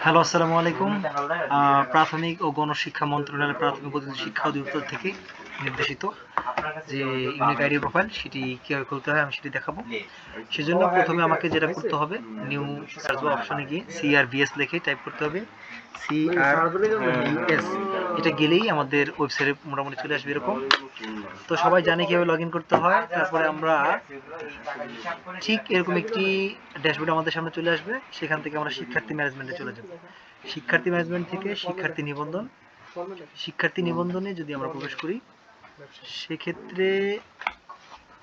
Hello, আসসালামু আলাইকুম। প্রাথমিক ও গণশিক্ষা মন্ত্রণালয়ের প্রাথমিক ও শিক্ষা অধিদপ্তর থেকে নির্দেশিত যে ইউনিক আইডি প্রোফাইল সেটি কীভাবে খুলতে হয় আমি সেটি দেখাবো। সেজন্য প্রথমে আমাকে যেটা করতে হবে, নিউ সার্চ অপশনে গিয়ে CRVS লিখে টাইপ করতে হবে। CRVS এটা গেলেই আমাদের ওয়েবসাইটে মোটামুটি চলে আসবে এরকম। তো সবাই জানে কীভাবে লগ ইন করতে হয়। তারপরে আমরা ঠিক এরকম একটি ড্যাশবোর্ড আমাদের সামনে চলে আসবে। সেখান থেকে আমরা শিক্ষার্থী ম্যানেজমেন্টে চলে যাব। শিক্ষার্থী ম্যানেজমেন্ট থেকে শিক্ষার্থী নিবন্ধনে যদি আমরা প্রবেশ করি, সেক্ষেত্রে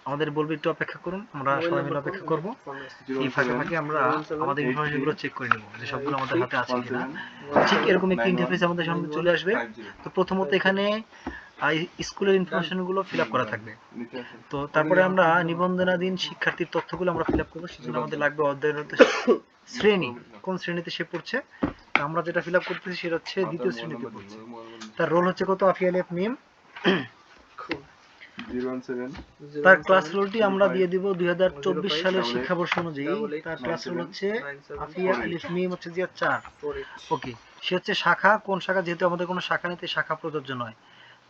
আমাদের বলবে একটু অপেক্ষা করুন। আমরা সবাই মিলে অপেক্ষা করব। এই ফাঁকে ফাঁকে আমরা আমাদের ইনফরমেশনগুলো চেক করে নেব যে সবগুলো আমাদের হাতে আছে কিনা। ঠিক এরকম একটি ইন্টারফেস আমাদের সামনে চলে আসবে। তো প্রথমত এখানে স্কুলের ইনফরমেশনগুলো ফিল আপ করা থাকবে। তো তারপরে আমরা নিবন্ধনাধীন শিক্ষার্থীর তথ্যগুলো আমরা ফিল আপ করবো। সেজন্য আমাদের লাগবে অধ্যয়নরত শ্রেণী, কোন শ্রেণীতে সে পড়ছে। আমরা যেটা ফিল আপ করতেছি সেটা হচ্ছে দ্বিতীয় শ্রেণীতে পড়ছে। তার রোল হচ্ছে কত? আফিয়া আলিফ মিম। তার ক্লাস রোলটি আমরা দিয়ে দিব 2024 সালের শিক্ষাবর্ষ অনুযায়ী। তার ক্লাস রোল হচ্ছে আফিয়া আলিফ মিম হচ্ছে যে 4। ওকে, সে হচ্ছে শাখা, কোন শাখা? যেহেতু আমাদের কোনো শাখা নেই, শাখা প্রযোজ্য নয়।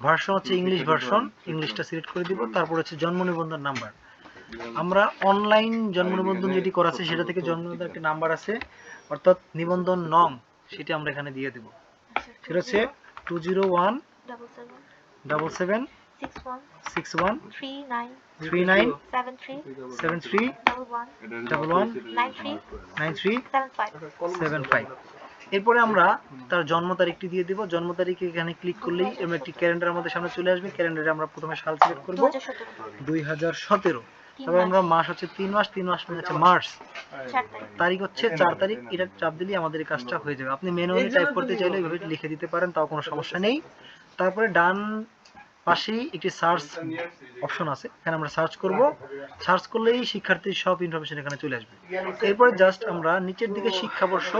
ভার্সন হচ্ছে ইংলিশ ভার্সন, ইংলিশটা সিলেক্ট করে দিব। তারপর হচ্ছে জন্ম নিবন্ধন নাম্বার। আমরা অনলাইন জন্ম নিবন্ধন যেটি করা আছে সেটা থেকে জন্ম নিবন্ধন একটি নাম্বার আছে, অর্থাৎ নিবন্ধন নং, সেটি আমরা এখানে দিয়ে দেব। সেটা হচ্ছে 201776311931193 এরপরে আমরা তার জন্ম তারিখটি দিয়ে দিব। জন্ম তারিখে এখানে ক্লিক করলেই এরকম একটি ক্যালেন্ডার আমাদের সামনে চলে আসবে। ক্যালেন্ডারে আমরা প্রথমে সাল সিলেক্ট করব 2017। তবে আমরা মাস হচ্ছে 3 মাস, 3 মাস মানে হচ্ছে মার্চ। তারিখ হচ্ছে 4 তারিখ। এটা চাপ দিলেই আমাদের এই কাজটা হয়ে যাবে। আপনি ম্যানুয়ালি টাইপ করতে চাইলে এইভাবে লিখে দিতে পারেন, তাও কোনো সমস্যা নেই। তারপরে ডান পাশেই একটি সার্চ অপশন আছে, এখানে আমরা সার্চ করব। সার্চ করলেই শিক্ষার্থীর সব ইনফরমেশন এখানে চলে আসবে। এরপরে জাস্ট আমরা নিচের দিকে শিক্ষাবর্ষ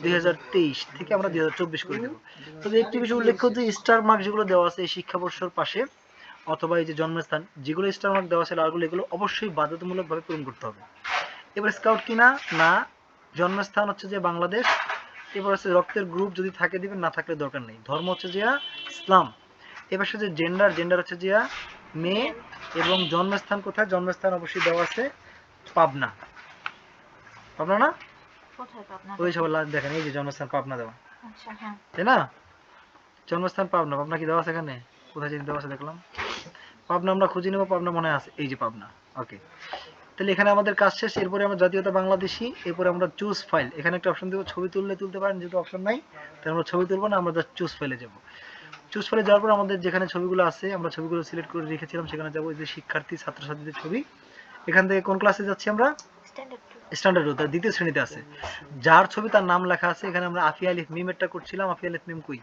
2023 থেকে আমরা 2024 করে দেব। তবে একটি বিষয় উল্লেখ্য যে স্টার মার্ক যেগুলো দেওয়া আছে এই শিক্ষাবর্ষের পাশে অথবা এই যে জন্মস্থান যেগুলো স্টার মার্ক দেওয়া আছে লালগুলো, এগুলো অবশ্যই বাধ্যতামূলকভাবে পূরণ করতে হবে। এবার স্কাউট কিনা না, জন্মস্থান হচ্ছে যে বাংলাদেশ। এবার হচ্ছে রক্তের গ্রুপ যদি থাকে দিবেন, না থাকলে দরকার নেই। ধর্ম হচ্ছে যে ইসলাম। এবার হচ্ছে জেন্ডার হচ্ছে যে মেয়ে। এবং জন্মস্থান কোথায়? জন্মস্থান অবশ্যই দেওয়া আছে পাবনা। পাবনা না? ওই সব দেখেন, এই যে জন্মস্থান পাবনা দেওয়া, তাই না? জন্মস্থান পাবনা। পাবনা কি দেওয়া আছে এখানে? কোথায় যদি দেওয়া আছে দেখলাম। পাবনা আমরা খুঁজে নেব। পাবনা মনে আছে, এই যে পাবনা। ওকে, তাহলে এখানে আমাদের কাজ শেষ। এরপরে আমরা জাতীয়তা বাংলাদেশি। এরপরে আমরা চুজ ফাইল, এখানে একটা অপশন দেবো। ছবি তুলতে পারেন, যেহেতু অপশন নাই তাহলে আমরা ছবি তুলবো না, আমরা জাস্ট চুজ ফাইলে যাব। চুজ ফাইলে যাওয়ার পর আমাদের যেখানে ছবিগুলো আছে আমরা ছবিগুলো সিলেক্ট করে রেখেছিলাম সেখানে যাবো। এই যে শিক্ষার্থী ছাত্রছাত্রীদের ছবি। এখান থেকে কোন ক্লাসে যাচ্ছি আমরা? স্ট্যান্ডার্ড 2, তার দ্বিতীয় শ্রেণীতে আছে। যার ছবি তার নাম লেখা আছে। এখানে আমরা আফিয়া আলিফ মিমেরটা করছিলাম। আফিয়া আলিফ মিম কই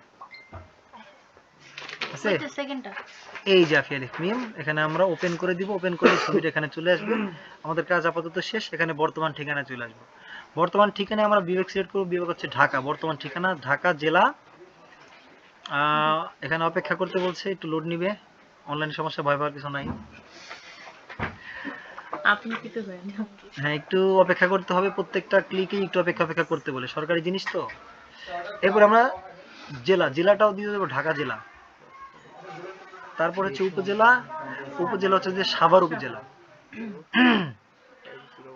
আছে? এই যে আফিয়া আলিফ মিম, এখানে আমরা ওপেন করে দিব। ওপেন করে ছবিটা এখানে চলে আসবে। আমাদের কাজ আপাতত শেষ। এখানে বর্তমান ঠিকানা চলে আসবে। বর্তমান ঠিকানায় আমরা বিভাগ সিলেক্ট করব। বিভাগ হচ্ছে ঢাকা। বর্তমান ঠিকানা ঢাকা জেলা। এখানে অপেক্ষা করতে বলছে, একটু লোড নিবে। অনলাইন সমস্যা, ভয় পাওয়ার কিছু নাই। হ্যাঁ, একটু অপেক্ষা করতে হবে। প্রত্যেকটা ক্লিকেই একটু অপেক্ষা করতে বলে, সরকারি জিনিস তো। এরপর আমরা জেলাটাও দিয়ে দেবো ঢাকা জেলা। তারপর হচ্ছে উপজেলা হচ্ছে যে সাভার উপজেলা।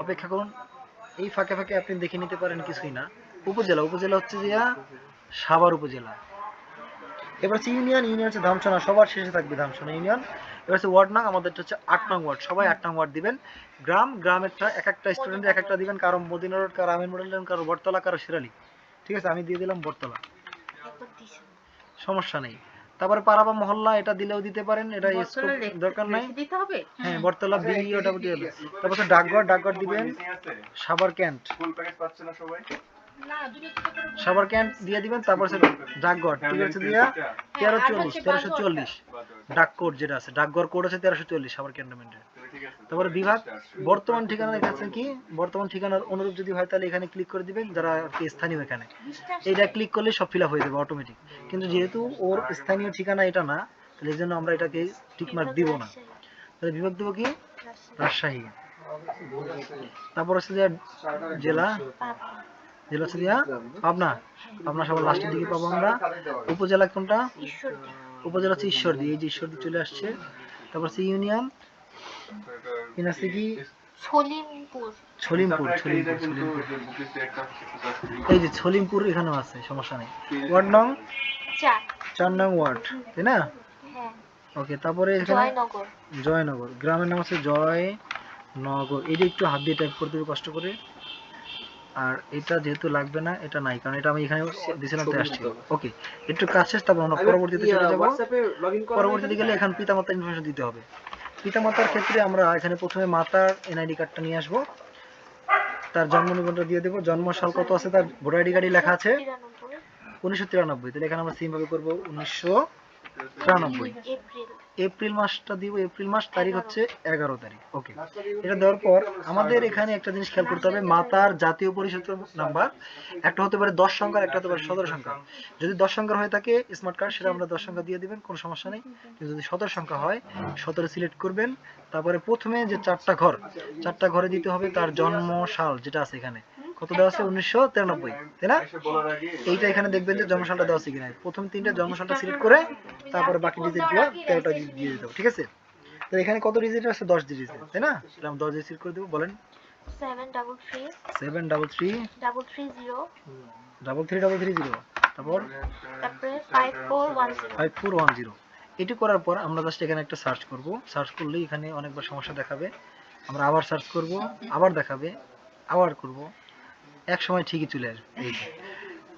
অপেক্ষা করুন, এই ফাঁকে ফাঁকে আপনি দেখে নিতে পারেন, কিছুই না। উপজেলা হচ্ছে যে সাভার উপজেলা। এবার হচ্ছে ইউনিয়ন হচ্ছে ধামসোনা। সবার শেষে থাকবে ধামসোনা ইউনিয়ন। এবার হচ্ছে ওয়ার্ড নং, আমাদেরটা হচ্ছে 8 নং ওয়ার্ড। সবাই 8 নং ওয়ার্ড দিবেন। গ্রামেরটা এক একটা স্টুডেন্ট এক একটা দিবেন। কারো মদিনা রোড, কারো আমিন মডেল, কারো বটতলা, কারো শিরালি। ঠিক আছে, আমি দিয়ে দিলাম বটতলা, সমস্যা নেই। তারপরে পাড়া বা মহল্লা এটা দিলেও দিতে পারেন, এটা দরকার নাই। হ্যাঁ, বটতলা বি, ওটা দিয়ে দেবেন। তারপর ডাকঘর দিবেন সাভার ক্যান্ট। দিয়ে দিবেন। তারপর ডাকঘর, ঠিক আছে, দিয়া 1340 ডাককোড যেটা আছে, ডাকঘর কোড আছে 1340 সাভার ক্যান্টনমেন্টের। তারপরে বিভাগ, বর্তমান ঠিকানা দেখাচ্ছে কি? বর্তমান ঠিকানার অনুরূপ যদি হয় তাহলে এখানে ক্লিক করে দিবেন, যারা স্থানীয় এখানে। এইটা ক্লিক করলে সব ফিল আপ হয়ে যাবে অটোমেটিক। কিন্তু যেহেতু ওর স্থানীয় ঠিকানা এটা না, তাহলে এই জন্য আমরা এটাকে টিক মার্ক দিব না। তাহলে বিভাগ দেবো কি? রাজশাহী। তারপর হচ্ছে যে জেলা, জেলা হচ্ছে দিয়া পাবনা, পাবনা সবার লাস্টের দিকে পাবো আমরা। উপজেলা কোনটা? উপজেলা হচ্ছে ঈশ্বরদী, এই যে ঈশ্বরদী চলে আসছে। তারপর হচ্ছে ইউনিয়ন আছে কি? ছলিমপুর, ছলিমপুর, ছলিমপুর, এই যে ছলিমপুর এখানেও আছে, সমস্যা নেই। ওয়ার্ড নং 4 নং ওয়ার্ড, তাই না? ওকে, তারপরে এখানে জয়নগর, গ্রামের নাম হচ্ছে জয়নগর। এটা একটু হাত দিয়ে টাইপ করতে হবে কষ্ট করে। আর এটা যেহেতু লাগবে না, এটা নাই, কারণ এটা আমি এখানে দিছিলাম তাই আসছে। ওকে, একটু কাজ শেষ, তারপর আমরা পরবর্তীতে চলে যাব। পরবর্তীতে গেলে এখানে পিতামাতার ইনফরমেশন দিতে হবে। পিতামাতার ক্ষেত্রে আমরা এখানে প্রথমে মাতার এনআইডি কার্ডটা নিয়ে আসবো, তার জন্ম নিবন্ধন দিয়ে দেবো। জন্ম সাল কত আছে তার ভোটার আইডি কার্ডে লেখা আছে 1993, তাহলে এখানে আমরা সিম ভাবে করবো 1993। এপ্রিল মাসটা দিব, এপ্রিল মাস, তারিখ হচ্ছে 11 তারিখ। ওকে, এটা দেওয়ার পর আমাদের এখানে একটা জিনিস খেয়াল করতে হবে, মাতার জাতীয় পরিচয় নাম্বার একটা হতে পারে 10 সংখ্যার, একটা হতে পারে 17 সংখ্যার। যদি 10 সংখ্যার হয়ে থাকে স্মার্ট কার্ড, সেটা আমরা 10 সংখ্যা দিয়ে দিবেন, কোনো সমস্যা নেই। কিন্তু যদি 17 সংখ্যা হয়, 17 সিলেক্ট করবেন। তারপরে প্রথমে যে 4টা ঘর, 4টা ঘরে দিতে হবে তার জন্ম সাল, যেটা আছে এখানে কত দেওয়া আছে 1993, তাই না? এইটা এখানে দেখবেন যে জন্মসালটা দেওয়া আছে কিনা। প্রথম 3টা জন্মসালটা সিলেক্ট করে তারপরে বাকি ডিজিটগুলো 13টা দিয়ে দিতে হবে, ঠিক আছে? তো এখানে কত ডিজিট আছে? 10 ডিজিট, তাই না? তাহলে আমরা 10 ডিজিট সিলেক্ট করে দেব। বলেন 733 তারপর 5410। এটি করার পর আমরা জাস্ট এখানে একটা সার্চ করব। সার্চ করলেই এখানে অনেকবার সমস্যা দেখাবে। আমরা আবার সার্চ করব, আবার দেখাবে, আবার করব, এক সময় ঠিকই চলে আসবে। এই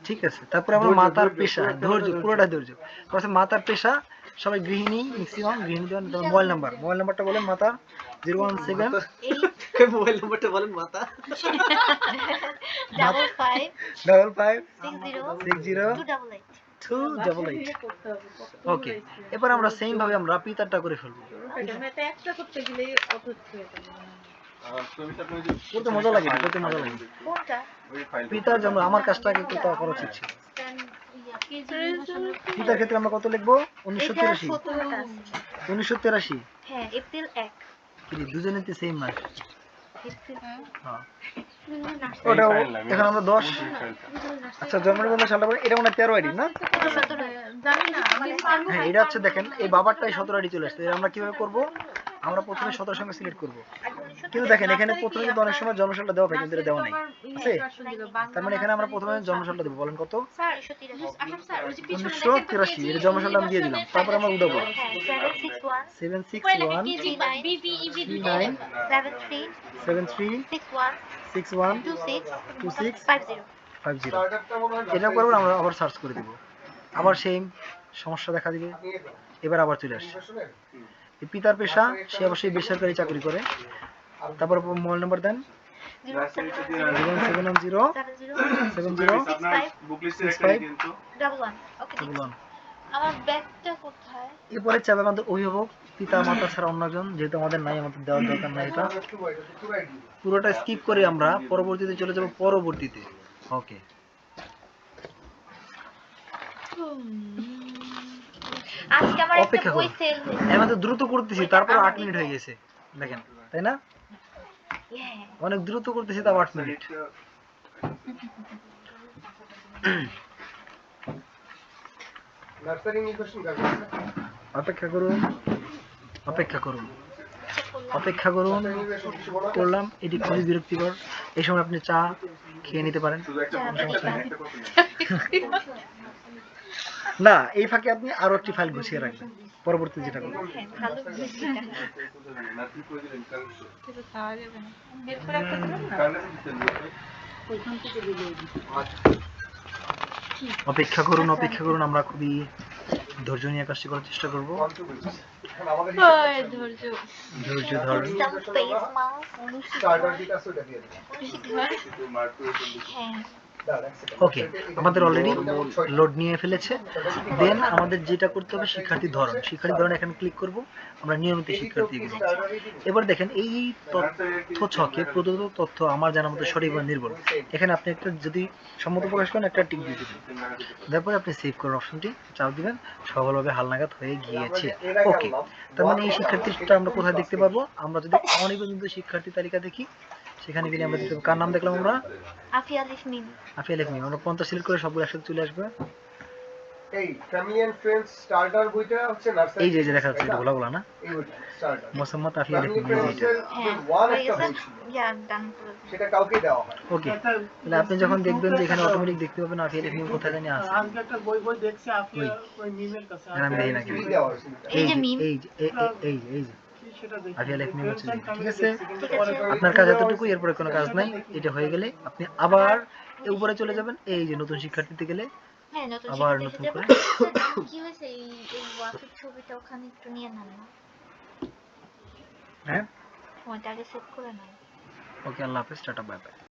ঠিক আছে। তারপর আমরা মাতার পেশা, ধৈর্য, পুরোটা ধৈর্য। তারপর মাতার পেশা, সবাই গৃহিণী, ম্যাক্সিমাম গৃহিণী দেন। মোবাইল নাম্বারটা বলেন মাতার 017 মোবাইল নাম্বারটা বলেন মাতা 5560 ওকে, এবার আমরা সেম ভাবে আমরা পিতারটা করে ফেলবো। একটা করতে গেলে করতে মজা লাগে, করতে মজা লাগে। পিতার জন্য আমার কাজটাকে একটু করা উচিত ছিল। পিতার ক্ষেত্রে আমরা কত লিখবো? 1983। হ্যাঁ, এপ্রিল 1। কি দুজনেই তো সেম মাস। হ্যাঁ, ওটা এখন আমরা 10। আচ্ছা, জন্ম নিবন্ধন সালটা বলে, এটা মনে হয় 13 আইডি না? হ্যাঁ, এটা হচ্ছে দেখেন এই বাবারটাই 17 আইডি চলে আসছে। আমরা কিভাবে করব? আমরা প্রথমে 17 সংখ্যা সিলেক্ট করব, কিন্তু দেখেন এখানে প্রথমে কিন্তু অনেক সময় জন্মসালটা দেওয়া থাকে, কিন্তু এটা দেওয়া নাই আছে। তার মানে এখানে আমরা প্রথমে জন্মসালটা দেব। বলেন কত? 1983, এর জন্মসালটা আমি দিয়ে দিলাম। তারপর আমরা উঠাবো 761 2650। এটা করব, আমরা আবার সার্চ করে দিব, আবার সেম সমস্যা দেখা দিবে। এবার আবার চলে আসছে। পিতার পেশা, সে অবশ্যই বেসরকারি চাকরি করে। তারপর মোবাইল নাম্বার দেন 070706511। এরপরে চাবে আমাদের অভিভাবক, পিতা মাতা ছাড়া অন্যজন, যেহেতু আমাদের নাই, আমাদের দেওয়ার দরকার নাই। এটা পুরোটা স্কিপ করে আমরা পরবর্তীতে চলে যাব পরবর্তীতে। ওকে, অপেক্ষা করুন, আমাদের দ্রুত করতেছি, তারপর 8 মিনিট হয়ে গেছে দেখেন, তাই না? অনেক দ্রুত করতেছি, তাও 8 মিনিট। অপেক্ষা করুন, অপেক্ষা করুন, অপেক্ষা করুন। করলাম, এটি খুবই বিরক্তিকর। এই সময় আপনি চা খেয়ে নিতে পারেন, না এই ফাঁকে আপনি আরো একটি ফাইল গুছিয়ে রাখবেন, পরবর্তী যেটা করবেন। অপেক্ষা করুন, অপেক্ষা করুন, আমরা খুবই ধৈর্য নিয়ে কাজটি করার চেষ্টা করবো। ধৈর্য ধরুন। ওকে, আমাদের অলরেডি লোড নিয়ে ফেলেছে। দেন আমাদের যেটা করতে হবে শিক্ষার্থীর ধরন, এখানে ক্লিক করব, আমরা নিয়মিত শিক্ষার্থী এগুলো। এবার দেখেন এই তথ্য ছকে প্রদত্ত তথ্য আমার জানার মতো সঠিক বা নির্ভুল। এখানে আপনি একটা যদি সম্মত প্রকাশ করেন একটা টিক দিয়ে দিবেন, তারপরে আপনি সেভ করার অপশনটি চাপ দিবেন, সফলভাবে হালনাগাদ হয়ে গিয়েছে। ওকে, তার মানে এই শিক্ষার্থীটা আমরা কোথায় দেখতে পারবো? আমরা যদি অনিবন্ধিত শিক্ষার্থী তালিকা দেখি, সেখানে গেলে আমরা দেখতে পাবো কার নাম দেখলাম আমরা? আফিয়া আলিফ মিম। আমরা 50 সিলেক্ট করে সবগুলো একসাথে চলে আসবে। এই ফ্যামিলি এন্ড ফ্রেন্ডস স্টার্টার বইটা হচ্ছে নার্সারি, এই যে দেখা যাচ্ছে এটা ভোলা না, এই বইটা স্টার্টার মোসাম্মদ আফিয়া আলিফ মিম এটা। হ্যাঁ, ওয়ান হয়ে একটা গেছে। বই ছিল, ইয়া ডান করে দিন। সেটা কাউকে দেওয়া হয়। ওকে, তাহলে আপনি যখন দেখবেন যে এখানে অটোমেটিক দেখতে পাবেন আফিয়া আলিফ মিম কোথায় জানি আছে। আজকে একটা বই দেখছি আফিয়া ওই মিমের কাছে হ্যাঁ, আমি দেখি না ফ্রি দেওয়া হয়েছে। এই যে মিম। এই যে এই যে সেটা দেখি আফিয়া আলিফ মিম হচ্ছে, ঠিক আছে? ঠিক আছে। আপনার কাজ এতটুকু, এরপরে কোনো কাজ নাই। এটা হয়ে গেলে আপনি আবার উপরে চলে যাবেন, এই যে নতুন শিক্ষার্থীতে গেলে হ্যাঁ, নতুন আবার শিক্ষার্থী নতুন যাবে। করে কি হয়েছে এই ওয়াফির ছবিটা ওখানে একটু নিয়ে নেন না, হ্যাঁ। ওইটা আগে সেভ করে নেন। ওকে, আল্লাহ হাফেজ, টাটা, বাই বাই।